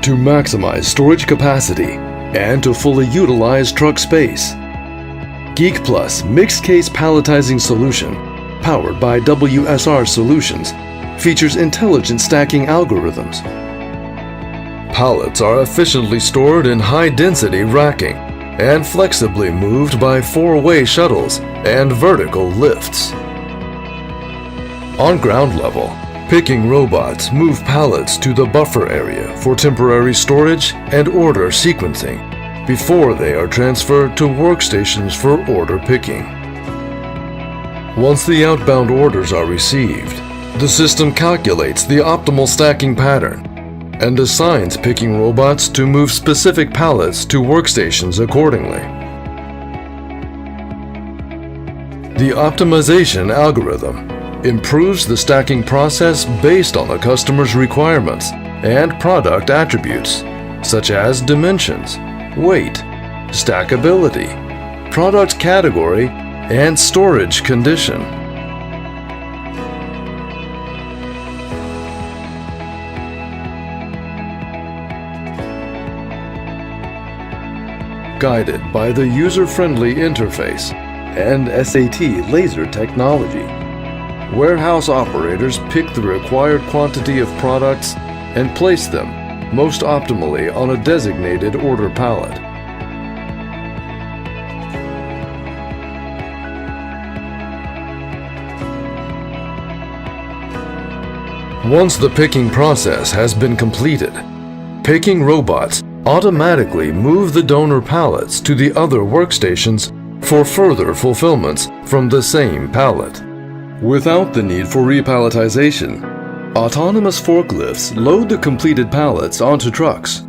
to maximize storage capacity and to fully utilize truck space. GeekPlus mixed-case palletizing solution, powered by WSR Solutions, features intelligent stacking algorithms. Pallets are efficiently stored in high-density racking and flexibly moved by four-way shuttles and vertical lifts. On ground level, picking robots move pallets to the buffer area for temporary storage and order sequencing before they are transferred to workstations for order picking. Once the outbound orders are received, the system calculates the optimal stacking pattern and assigns picking robots to move specific pallets to workstations accordingly. The optimization algorithm improves the stacking process based on the customer's requirements and product attributes, such as dimensions, weight, stackability, product category, and storage condition. Guided by the user-friendly interface and SAT laser technology, warehouse operators pick the required quantity of products and place them most optimally on a designated order pallet. Once the picking process has been completed, picking robots automatically move the donor pallets to the other workstations for further fulfillments from the same pallet. Without the need for repalletization, autonomous forklifts load the completed pallets onto trucks